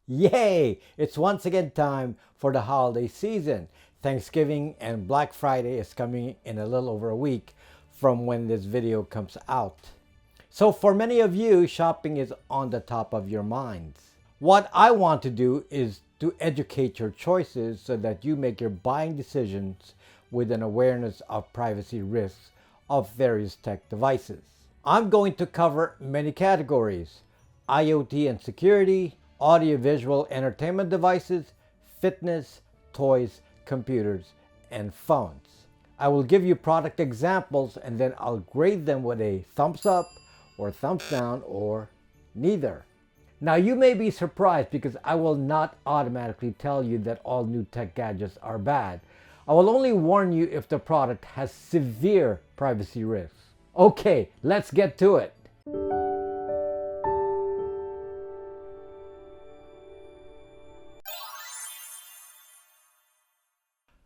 Yay! It's once again time for the holiday season. Thanksgiving and Black Friday is coming in a little over a week from when this video comes out. So for many of you, shopping is on the top of your minds. What I want to do is to educate your choices so that you make your buying decisions with an awareness of privacy risks of various tech devices. I'm going to cover many categories: IoT and security, audiovisual entertainment devices, fitness, toys, computers, and phones. I will give you product examples and then I'll grade them with a thumbs up or thumbs down or neither. Now you may be surprised because I will not automatically tell you that all new tech gadgets are bad. I will only warn you if the product has severe privacy risks. Okay, let's get to it.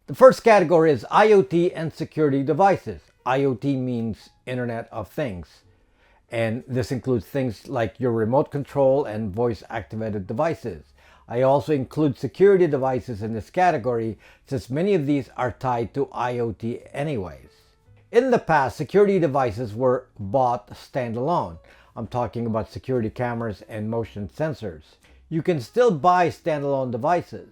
The first category is IoT and security devices. IoT means Internet of Things, and this includes things like your remote control and voice-activated devices. I also include security devices in this category since many of these are tied to IoT anyways. In the past, security devices were bought standalone. I'm talking about security cameras and motion sensors. You can still buy standalone devices.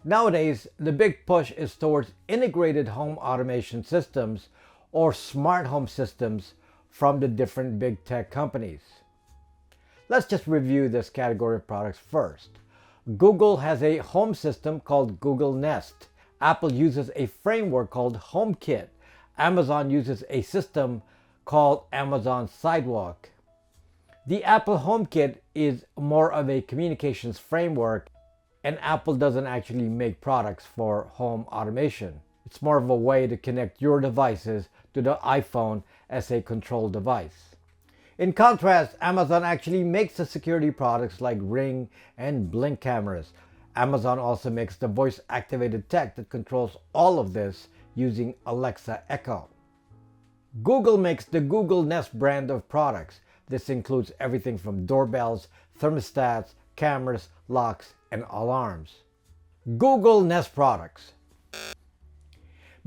Nowadays, the big push is towards integrated home automation systems or smart home systems from the different big tech companies. Let's just review this category of products first. Google has a home system called Google Nest. Apple uses a framework called HomeKit. Amazon uses a system called Amazon Sidewalk. The Apple HomeKit is more of a communications framework, and Apple doesn't actually make products for home automation. It's more of a way to connect your devices to the iPhone as a control device. In contrast, Amazon actually makes the security products like Ring and Blink cameras. Amazon also makes the voice-activated tech that controls all of this using Alexa Echo. Google makes the Google Nest brand of products. This includes everything from doorbells, thermostats, cameras, locks, and alarms. Google Nest products.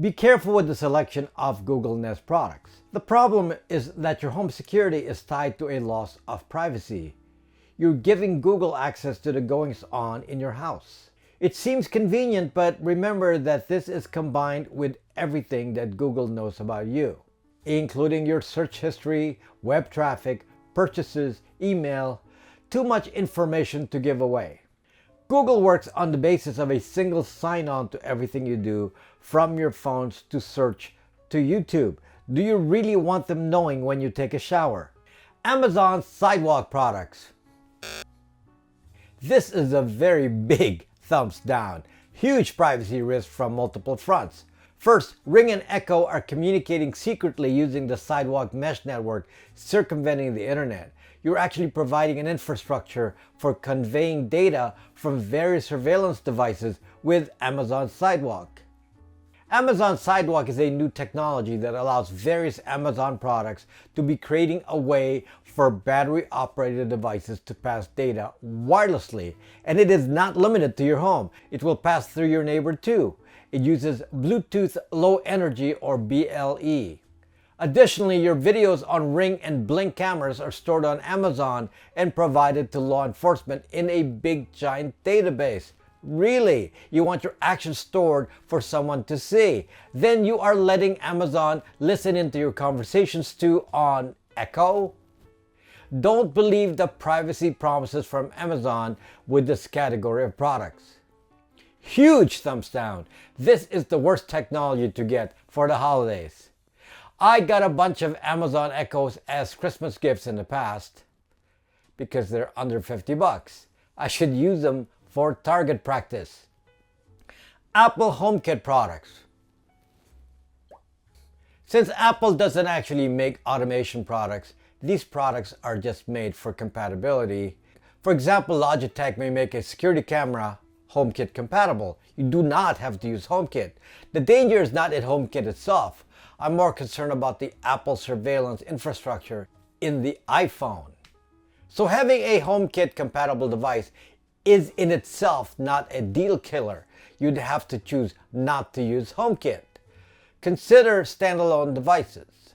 Be careful with the selection of Google Nest products. The problem is that your home security is tied to a loss of privacy. You're giving Google access to the goings-on in your house. It seems convenient, but remember that this is combined with everything that Google knows about you, including your search history, web traffic, purchases, email. Too much information to give away. Google works on the basis of a single sign-on to everything you do, from your phones to search to YouTube. Do you really want them knowing when you take a shower? Amazon Sidewalk products. This is a very big thumbs down. Huge privacy risk from multiple fronts. First, Ring and Echo are communicating secretly using the Sidewalk mesh network, circumventing the internet. You're actually providing an infrastructure for conveying data from various surveillance devices with Amazon Sidewalk. Amazon Sidewalk is a new technology that allows various Amazon products to be creating a way for battery-operated devices to pass data wirelessly. And it is not limited to your home. It will pass through your neighbor too. It uses Bluetooth Low Energy or BLE. Additionally, your videos on Ring and Blink cameras are stored on Amazon and provided to law enforcement in a big giant database. Really? You want your actions stored for someone to see? Then you are letting Amazon listen into your conversations too on Echo? Don't believe the privacy promises from Amazon with this category of products. Huge thumbs down. This is the worst technology to get for the holidays. I got a bunch of Amazon Echoes as Christmas gifts in the past because they're under 50 bucks. I should use them for target practice. Apple HomeKit products. Since Apple doesn't actually make automation products, these products are just made for compatibility. For example, Logitech may make a security camera HomeKit compatible. You do not have to use HomeKit. The danger is not in HomeKit itself. I'm more concerned about the Apple surveillance infrastructure in the iPhone. So having a HomeKit compatible device is in itself not a deal killer. You'd have to choose not to use HomeKit. Consider standalone devices.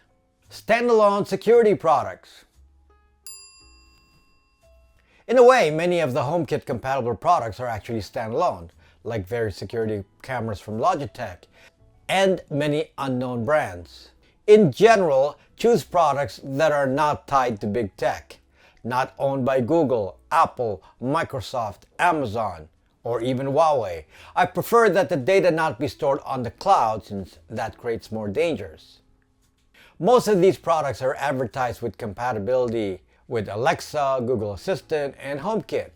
Standalone security products. In a way, many of the HomeKit compatible products are actually standalone, like various security cameras from Logitech and many unknown brands. In general, choose products that are not tied to big tech, not owned by Google, Apple, Microsoft, Amazon, or even Huawei. I prefer that the data not be stored on the cloud since that creates more dangers. Most of these products are advertised with compatibility with Alexa, Google Assistant, and HomeKit.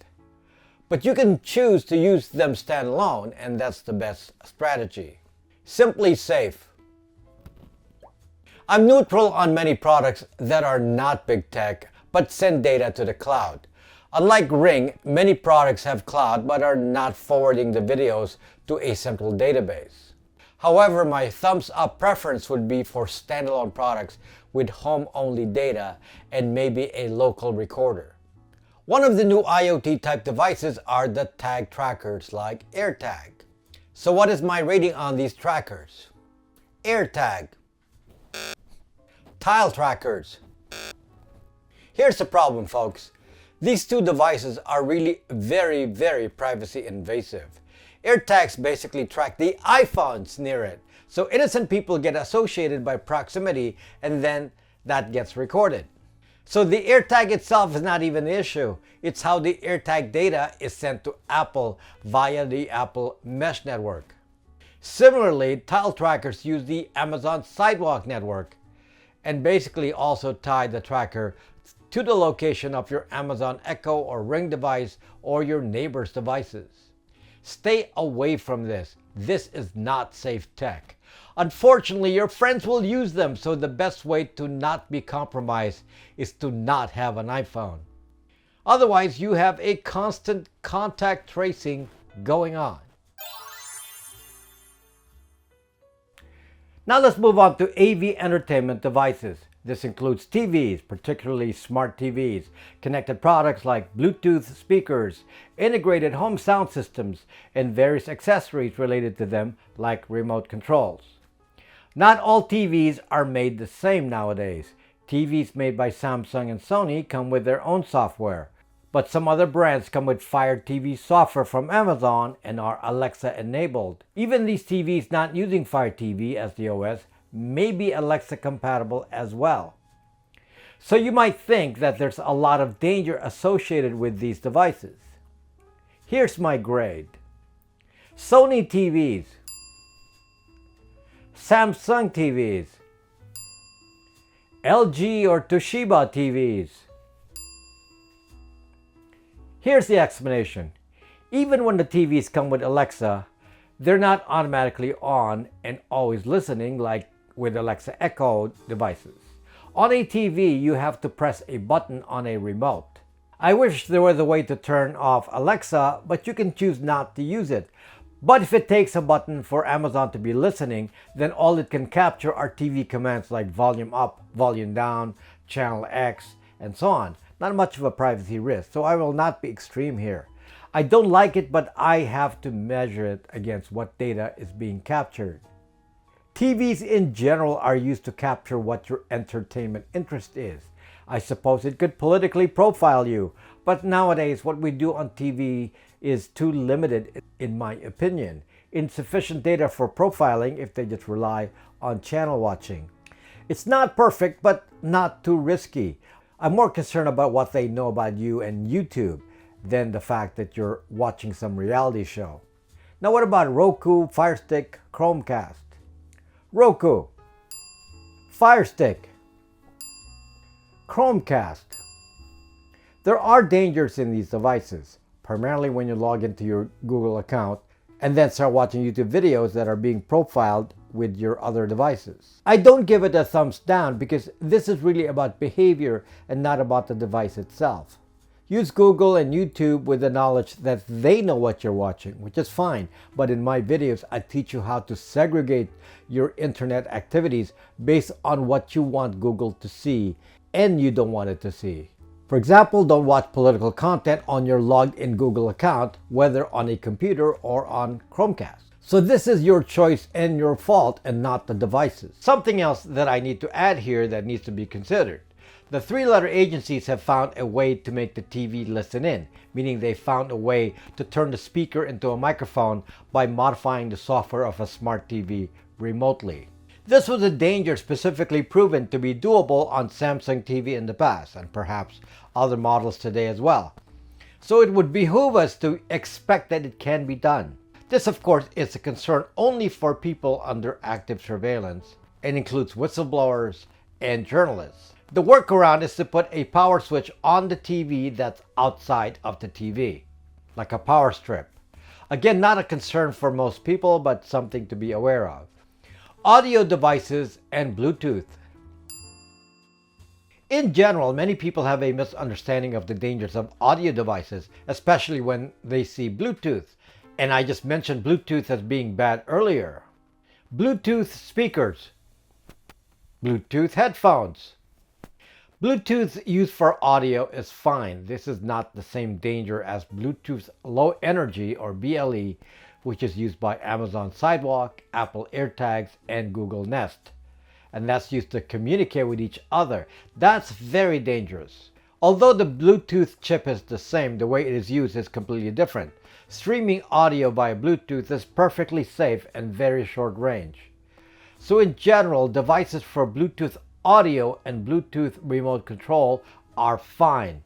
But you can choose to use them standalone, and that's the best strategy. Simply safe. I'm neutral on many products that are not big tech but send data to the cloud. Unlike Ring, many products have cloud but are not forwarding the videos to a central database. However, my thumbs up preference would be for standalone products with home-only data and maybe a local recorder. One of the new IoT type devices are the tag trackers like AirTag. So what is my rating on these trackers? AirTag. Tile trackers. Here's the problem, folks. These two devices are really very privacy invasive. AirTags basically track the iPhones near it, so innocent people get associated by proximity and then that gets recorded. So the AirTag itself is not even the issue. It's how the AirTag data is sent to Apple via the Apple Mesh network. Similarly, tile trackers use the Amazon Sidewalk network and basically also tie the tracker to the location of your Amazon Echo or Ring device or your neighbor's devices. Stay away from this. This is not safe tech. Unfortunately, your friends will use them, so the best way to not be compromised is to not have an iPhone. Otherwise, you have a constant contact tracing going on. Now let's move on to AV entertainment devices. This includes TVs, particularly smart TVs, connected products like Bluetooth speakers, integrated home sound systems, and various accessories related to them like remote controls. Not all TVs are made the same nowadays. TVs made by Samsung and Sony come with their own software, but some other brands come with Fire TV software from Amazon and are Alexa enabled. Even these TVs not using Fire TV as the OS may be Alexa compatible as well. So you might think that there's a lot of danger associated with these devices. Here's my grade. Sony TVs, Samsung TVs, LG or Toshiba TVs. Here's the explanation. Even when the TVs come with Alexa, they're not automatically on and always listening like with Alexa Echo devices. On a TV, you have to press a button on a remote. I wish there was a way to turn off Alexa, but you can choose not to use it. But if it takes a button for Amazon to be listening, then all it can capture are TV commands like volume up, volume down, channel X, and so on. Not much of a privacy risk, so I will not be extreme here. I don't like it, but I have to measure it against what data is being captured. TVs in general are used to capture what your entertainment interest is. I suppose it could politically profile you, but nowadays what we do on TV is too limited in my opinion. Insufficient data for profiling if they just rely on channel watching. It's not perfect, but not too risky. I'm more concerned about what they know about you and YouTube than the fact that you're watching some reality show. Now what about Roku, Fire Stick, Chromecast? Roku, Fire Stick, Chromecast. There are dangers in these devices, primarily when you log into your Google account and then start watching YouTube videos that are being profiled with your other devices. I don't give it a thumbs down because this is really about behavior and not about the device itself. Use Google and YouTube with the knowledge that they know what you're watching, which is fine. But in my videos, I teach you how to segregate your internet activities based on what you want Google to see and you don't want it to see. For example, don't watch political content on your logged in Google account, whether on a computer or on Chromecast. So this is your choice and your fault and not the devices. Something else that I need to add here that needs to be considered. The three-letter agencies have found a way to make the TV listen in, meaning they found a way to turn the speaker into a microphone by modifying the software of a smart TV remotely. This was a danger specifically proven to be doable on Samsung TV in the past, and perhaps other models today as well. So it would behoove us to expect that it can be done. This, of course, is a concern only for people under active surveillance and includes whistleblowers and journalists. The workaround is to put a power switch on the TV that's outside of the TV, like a power strip. Again, not a concern for most people, but something to be aware of. Audio devices and Bluetooth. In general, many people have a misunderstanding of the dangers of audio devices, especially when they see Bluetooth. And I just mentioned Bluetooth as being bad earlier. Bluetooth speakers, Bluetooth headphones. Bluetooth used for audio is fine. This is not the same danger as Bluetooth Low Energy or BLE, which is used by Amazon Sidewalk, Apple AirTags, and Google Nest. And that's used to communicate with each other. That's very dangerous. Although the Bluetooth chip is the same, the way it is used is completely different. Streaming audio via Bluetooth is perfectly safe and very short range. So in general, devices for Bluetooth audio and Bluetooth remote control are fine.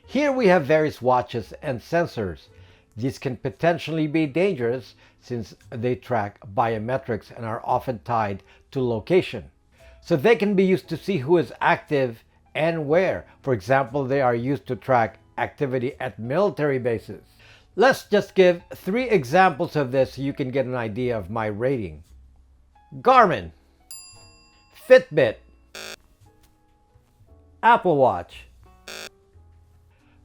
Here we have various watches and sensors. These can potentially be dangerous since they track biometrics and are often tied to location. So they can be used to see who is active and where. For example, they are used to track activity at military bases. Let's just give 3 examples of this so you can get an idea of my rating. Garmin, Fitbit, Apple Watch.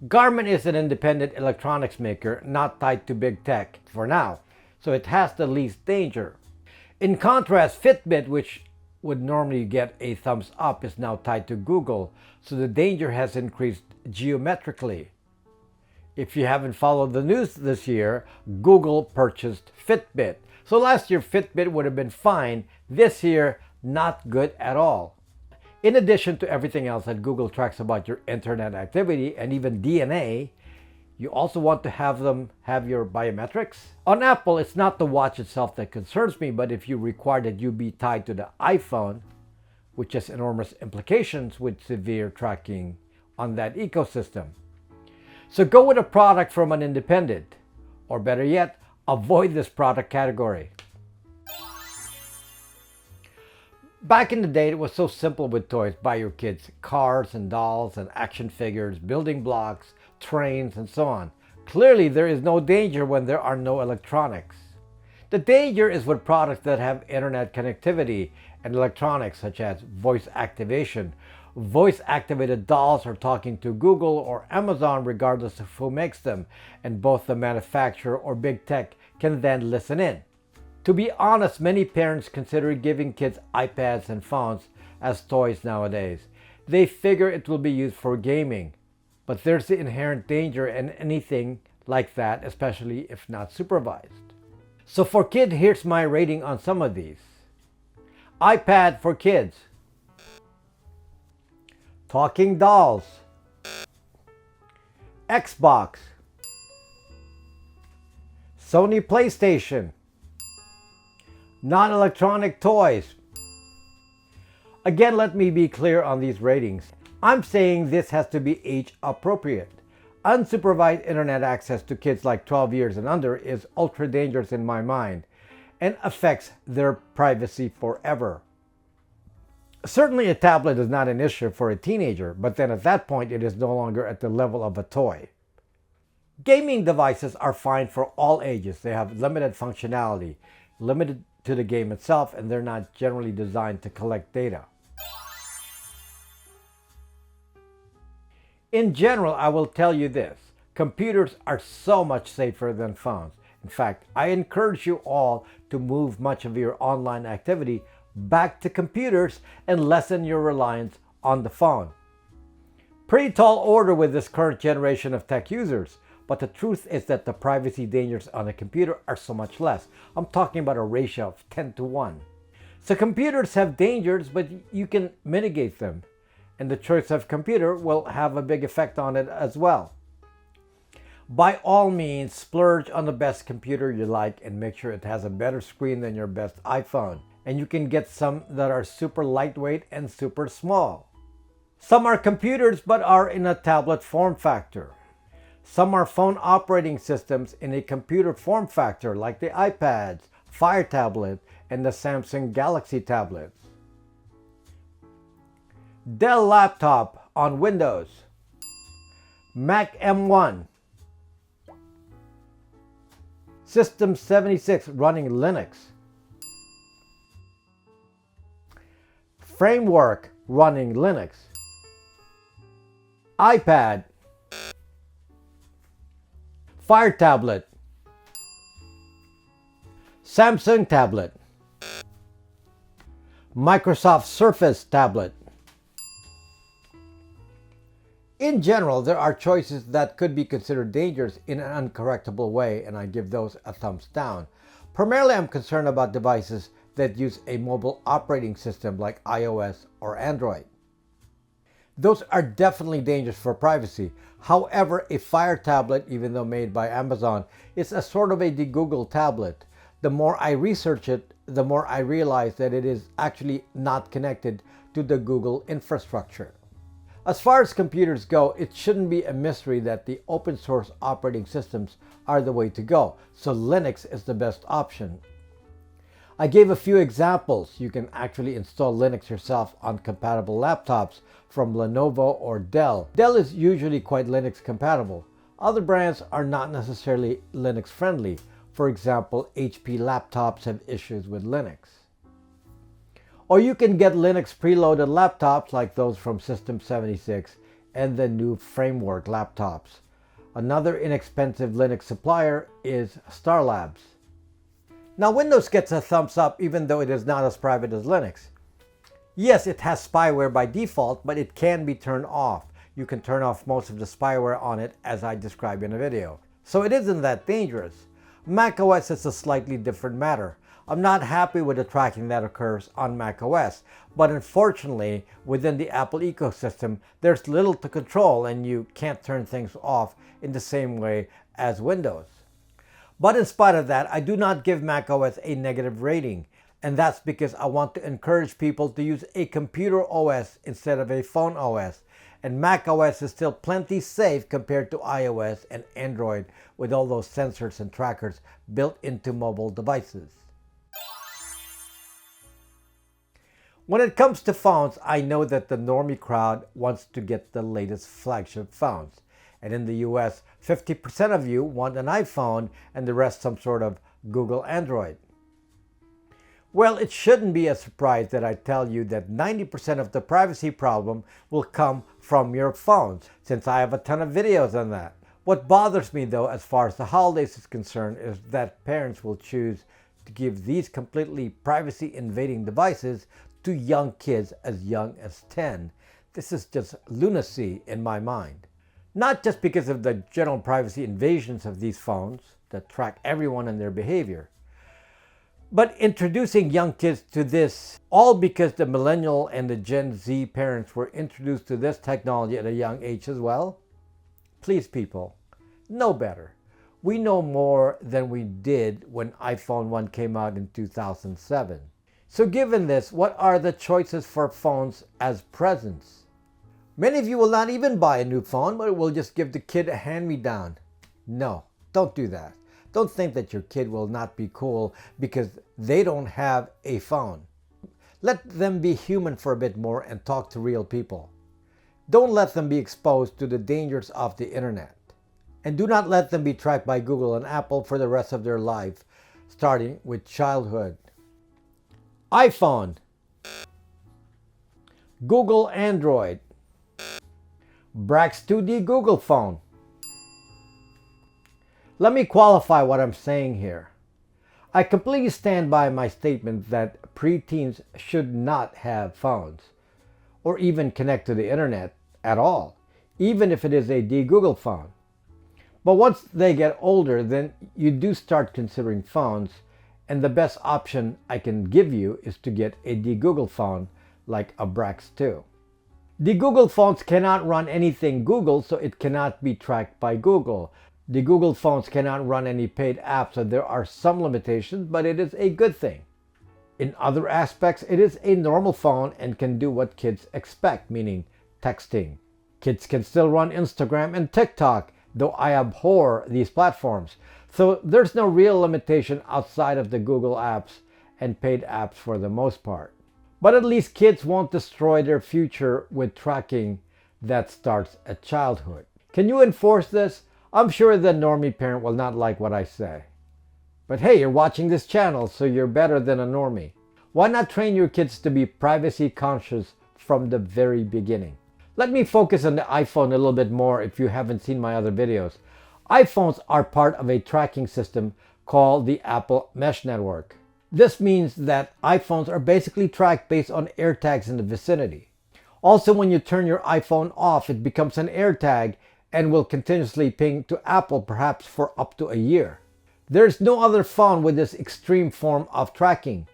Garmin is an independent electronics maker not tied to big tech for now, so it has the least danger. In contrast, Fitbit, which would normally get a thumbs up, is now tied to Google, so the danger has increased geometrically. If you haven't followed the news this year, Google purchased Fitbit. So last year Fitbit would have been fine, this year not good at all. In addition to everything else that Google tracks about your internet activity and even DNA, you also want to have them have your biometrics. On Apple, it's not the watch itself that concerns me, but if you require that you be tied to the iPhone, which has enormous implications with severe tracking on that ecosystem. So go with a product from an independent, or better yet, avoid this product category. Back in the day, it was so simple with toys. Buy your kids cars and dolls and action figures, building blocks, trains, and so on. Clearly, there is no danger when there are no electronics. The danger is with products that have internet connectivity and electronics such as voice activation. Voice-activated dolls are talking to Google or Amazon regardless of who makes them, and both the manufacturer or big tech can then listen in. To be honest, many parents consider giving kids iPads and phones as toys nowadays. They figure it will be used for gaming, but there's the inherent danger in anything like that, especially if not supervised. So for kids, here's my rating on some of these. iPad for kids. Talking dolls. Xbox. Sony PlayStation. Non-electronic toys. Again, let me be clear on these ratings. I'm saying this has to be age appropriate. Unsupervised internet access to kids like 12 years and under is ultra dangerous in my mind and affects their privacy forever. Certainly a tablet is not an issue for a teenager, but then at that point it is no longer at the level of a toy. Gaming devices are fine for all ages. They have limited functionality, limited to the game itself, and they're not generally designed to collect data. In general, I will tell you this. Computers are so much safer than phones. In fact, I encourage you all to move much of your online activity back to computers and lessen your reliance on the phone. Pretty tall order with this current generation of tech users, but the truth is that the privacy dangers on a computer are so much less. I'm talking about a ratio of 10 to 1. So computers have dangers, but you can mitigate them. And the choice of computer will have a big effect on it as well. By all means, splurge on the best computer you like and make sure it has a better screen than your best iPhone. And you can get some that are super lightweight and super small. Some are computers but are in a tablet form factor. Some are phone operating systems in a computer form factor like the iPads, Fire Tablet, and the Samsung Galaxy tablets. Dell laptop on Windows. Mac M1. System 76 running Linux. Framework running Linux. iPad, Fire Tablet, Samsung Tablet, Microsoft Surface Tablet. In general, there are choices that could be considered dangerous in an uncorrectable way, and I give those a thumbs down. Primarily, I'm concerned about devices that use a mobile operating system like iOS or Android. Those are definitely dangerous for privacy. However, a Fire tablet, even though made by Amazon, is a sort of a de-Google tablet. The more I research it, the more I realize that it is actually not connected to the Google infrastructure. As far as computers go, it shouldn't be a mystery that the open source operating systems are the way to go, so Linux is the best option. I gave a few examples. You can actually install Linux yourself on compatible laptops from Lenovo or Dell. Dell is usually quite Linux compatible. Other brands are not necessarily Linux friendly. For example, HP laptops have issues with Linux. Or you can get Linux preloaded laptops like those from System 76 and the new Framework laptops. Another inexpensive Linux supplier is Star Labs. Now Windows gets a thumbs up even though it is not as private as Linux. Yes, it has spyware by default, but it can be turned off. You can turn off most of the spyware on it as I described in a video. So it isn't that dangerous. macOS is a slightly different matter. I'm not happy with the tracking that occurs on macOS, but unfortunately, within the Apple ecosystem, there's little to control and you can't turn things off in the same way as Windows. But in spite of that, I do not give macOS a negative rating, and that's because I want to encourage people to use a computer OS instead of a phone OS, and macOS is still plenty safe compared to iOS and Android with all those sensors and trackers built into mobile devices. When it comes to phones, I know that the normie crowd wants to get the latest flagship phones. And in the US, 50% of you want an iPhone and the rest some sort of Google Android. Well, it shouldn't be a surprise that I tell you that 90% of the privacy problem will come from your phones, since I have a ton of videos on that. What bothers me though, as far as the holidays is concerned, is that parents will choose to give these completely privacy invading devices to young kids as young as 10. This is just lunacy in my mind. Not just because of the general privacy invasions of these phones that track everyone and their behavior, but introducing young kids to this, all because the millennial and the Gen Z parents were introduced to this technology at a young age as well. Please people, know better. We know more than we did when iPhone 1 came out in 2007. So given this, what are the choices for phones as presents? Many of you will not even buy a new phone, but will just give the kid a hand-me-down. No, don't do that. Don't think that your kid will not be cool because they don't have a phone. Let them be human for a bit more and talk to real people. Don't let them be exposed to the dangers of the internet. And do not let them be tracked by Google and Apple for the rest of their life, starting with childhood. iPhone, Google Android, Brax 2D Google phone, Let me qualify what I'm saying here. I completely stand by my statement that preteens should not have phones or even connect to the internet at all, even if it is a de-Google phone. But once they get older, then you do start considering phones, and the best option I can give you is to get a de-Google phone like a Brax 2. De-Google phones cannot run anything Google, so it cannot be tracked by Google. The Google phones cannot run any paid apps, so there are some limitations, but it is a good thing. In other aspects, it is a normal phone and can do what kids expect, meaning texting. Kids can still run Instagram and TikTok, though I abhor these platforms. So there's no real limitation outside of the Google apps and paid apps for the most part. But at least kids won't destroy their future with tracking that starts at childhood. Can you enforce this? I'm sure the normie parent will not like what I say. But hey, you're watching this channel, so you're better than a normie. Why not train your kids to be privacy conscious from the very beginning? Let me focus on the iPhone a little bit more if you haven't seen my other videos. iPhones are part of a tracking system called the Apple Mesh Network. This means that iPhones are basically tracked based on AirTags in the vicinity. Also, when you turn your iPhone off, it becomes an AirTag and will continuously ping to Apple perhaps for up to a year. There's no other phone with this extreme form of tracking.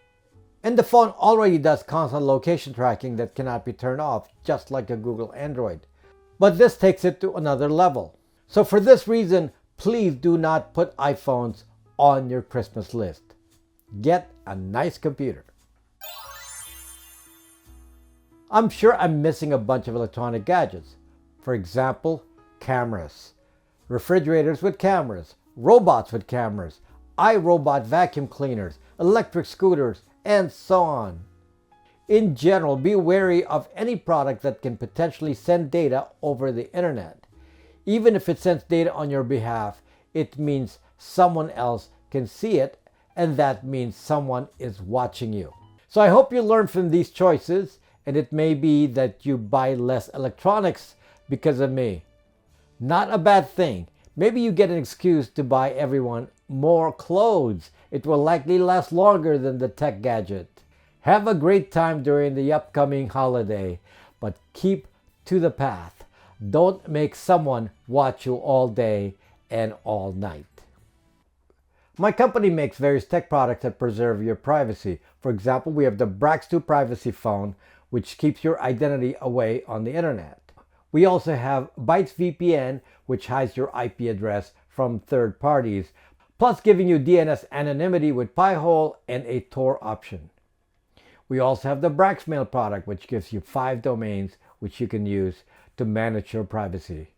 And the phone already does constant location tracking that cannot be turned off, just like a Google Android. But this takes it to another level. So for this reason, please do not put iPhones on your Christmas list. Get a nice computer. I'm sure I'm missing a bunch of electronic gadgets. For example, cameras, refrigerators with cameras, robots with cameras, iRobot vacuum cleaners, electric scooters, and so on. In general, be wary of any product that can potentially send data over the internet. Even if it sends data on your behalf, it means someone else can see it, and that means someone is watching you. So I hope you learn from these choices, and it may be that you buy less electronics because of me. Not a bad thing. Maybe you get an excuse to buy everyone more clothes. It will likely last longer than the tech gadget. Have a great time during the upcoming holiday, but keep to the path. Don't make someone watch you all day and all night. My company makes various tech products that preserve your privacy. For example, we have the Brax 2 privacy phone, which keeps your identity away on the internet. We also have Bytes VPN, which hides your IP address from third parties, plus giving you DNS anonymity with Pi-hole and a Tor option. We also have the Braxmail product, which gives you 5 domains which you can use to manage your privacy.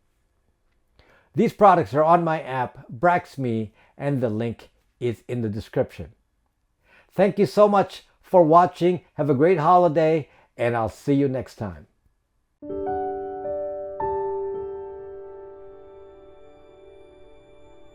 These products are on my app, BraxMe, and the link is in the description. Thank you so much for watching. Have a great holiday, and I'll see you next time.